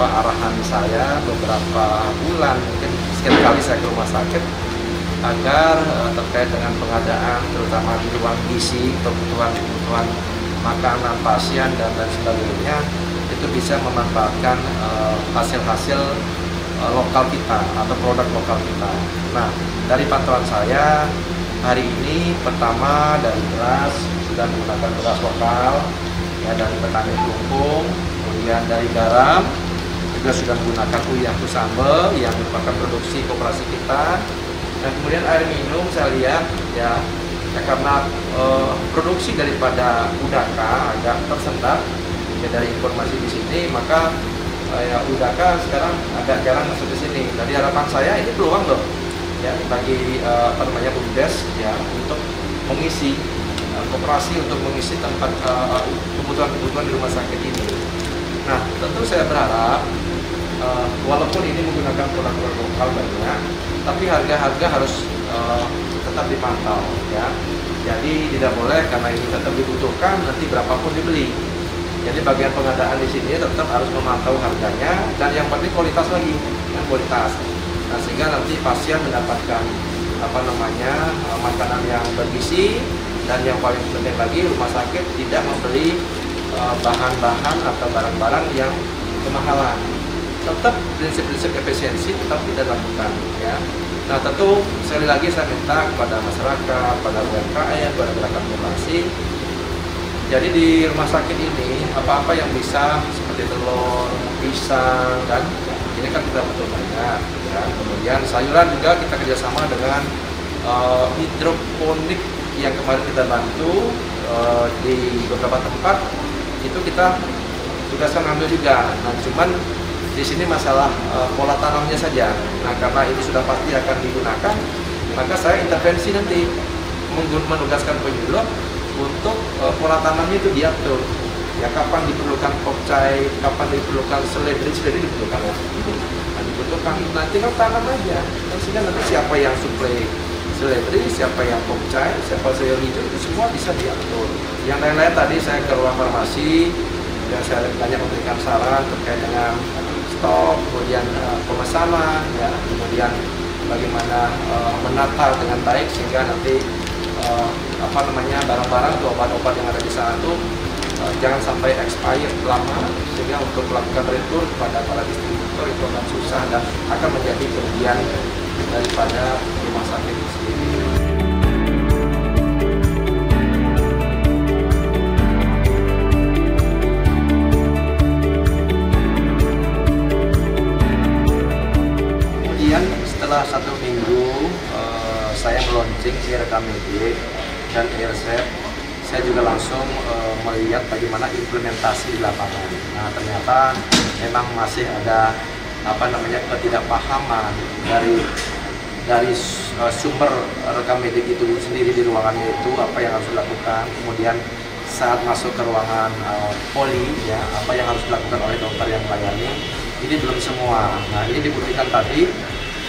arahan saya beberapa bulan, mungkin sekian kali saya ke rumah sakit agar terkait dengan pengadaan terutama di ruang gizi, kebutuhan makanan pasien dan lain sebagainya itu bisa memanfaatkan hasil-hasil lokal kita atau produk lokal kita. Nah, dari pantauan saya hari ini pertama dari beras sudah menggunakan beras lokal ya dari petani Kelungkung, kemudian dari garam juga sudah menggunakan Uyahku Sambal yang merupakan produksi koperasi kita, dan kemudian air minum saya lihat ya karena produksi daripada Udaka agak tersendat ya, dari informasi di sini maka ya Udaka sekarang agak jarang masuk ke sini. Jadi harapan saya ini peluang loh ya bagi BUMDes ya untuk mengisi koperasi untuk mengisi tempat kebutuhan di rumah sakit ini. Nah, tentu saya berharap walaupun ini menggunakan produk-produk lokal banyak, tapi harga-harga harus tetap dipantau ya. Jadi tidak boleh karena ini tetap dibutuhkan nanti berapapun dibeli. Jadi bagian pengadaan di sini tetap harus memantau harganya dan yang penting kualitas lagi, yang kualitas. Nah, sehingga nanti pasien mendapatkan makanan yang bergizi, dan yang paling penting lagi rumah sakit tidak membeli bahan-bahan atau barang-barang yang kemahalan. Tetap prinsip-prinsip efisiensi tetap kita lakukan ya. Nah, tentu sekali lagi saya minta kepada masyarakat, pada UMKM, pada gerakan koperasi. Jadi di rumah sakit ini apa-apa yang bisa seperti telur, pisang, dan ini kan kita betul banyak. Ya. Kemudian sayuran juga kita kerjasama dengan hidroponik yang kemarin kita bantu di beberapa tempat itu kita tugaskan ambil juga. Nah, cuman di sini masalah pola tanamnya saja. Nah, karena ini sudah pasti akan digunakan, maka saya intervensi nanti menugaskan penyuluh untuk pola tanamnya itu diatur. Ya, kapan diperlukan pokcai, kapan diperlukan seledri diperlukan ya. Nah, dibutuhkan nanti kan tanam aja. Dan sehingga nanti siapa yang suplai seledri, siapa yang pokcai, siapa sayur hijau itu semua bisa diatur. Yang lain-lain tadi saya ke ruang farmasi dan saya banyak memberikan saran terkait dengan stok, kemudian pemesanan, ya, kemudian bagaimana menata dengan baik sehingga nanti barang-barang atau obat-obat yang ada di sana itu jangan sampai expired lama, sehingga untuk melakukan retur kepada para distributor itu akan susah dan akan menjadi kerugian daripada rumah sakit itu sendiri. Kemudian setelah 1 minggu saya meluncing Aircamedik dan Airset, saya juga langsung melihat bagaimana implementasi di lapangan. Nah, ternyata memang masih ada ketidakpahaman dari sumber rekam medik itu sendiri di ruangannya itu apa yang harus dilakukan, kemudian saat masuk ke ruangan poli ya apa yang harus dilakukan oleh dokter yang melayani, ini belum semua. Nah, ini dibuktikan tadi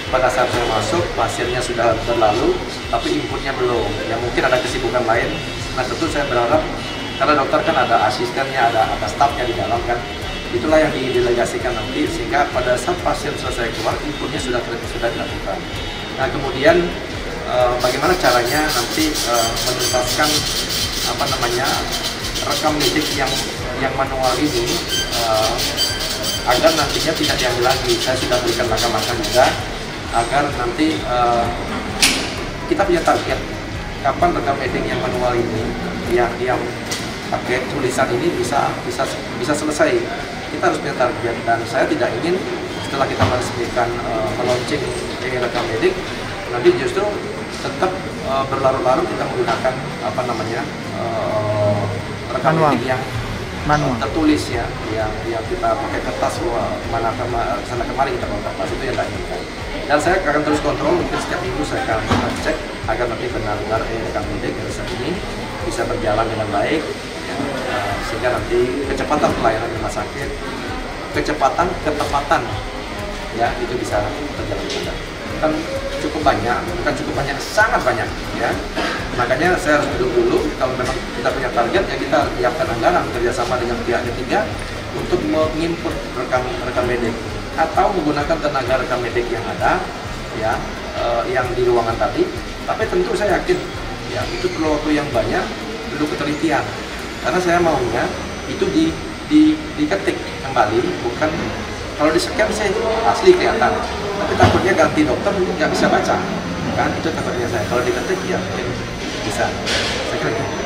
pada saat saya masuk pasiennya sudah berlalu tapi inputnya belum, ya mungkin ada kesibukan lain. Nah, tentu saya berharap karena dokter kan ada asistennya, ada stafnya di dalam kan, itulah yang didelegasikan nanti sehingga pada saat pasien selesai keluar inputnya sudah dilakukan. Nah, kemudian bagaimana caranya nanti menuntaskan rekam medik yang manual ini agar nantinya tidak diambil lagi. Saya sudah berikan langkah-langkah juga agar nanti kita punya target kapan rekam medik yang manual ini yang pakai tulisan ini bisa selesai. Kita harus punya target dan saya tidak ingin setelah kita meresmikan meluncing rekam medik nanti justru tetap berlarut-larut kita menggunakan rekam medik yang manual tertulis ya, yang kita pakai kertas sana kemari kita pakai kertas, itu yang tidak inginkan. Dan saya akan terus kontrol, mungkin setiap minggu saya akan cek agar nanti benar-benar rekam medik ini bisa berjalan dengan baik ya, sehingga nanti kecepatan pelayanan rumah sakit, kecepatan, ketepatan ya itu bisa terjalan dengan baik. Kan cukup banyak, bukan cukup banyak, sangat banyak ya. Makanya saya harus duduk dulu, kalau memang kita punya target ya kita siapkan anggaran kerjasama dengan pihak ketiga untuk menginput rekam medik atau menggunakan tenaga rekam medik yang ada, ya, yang di ruangan tadi. Tapi tentu saya yakin, ya, itu perlu waktu yang banyak, perlu ketelitian. Karena saya maunya itu diketik kembali, bukan kalau di-scan saya asli kelihatan. Tapi takutnya ganti dokter nggak bisa baca, kan? Itu takutnya saya. Kalau diketik ya mungkin bisa. Saya kira gitu.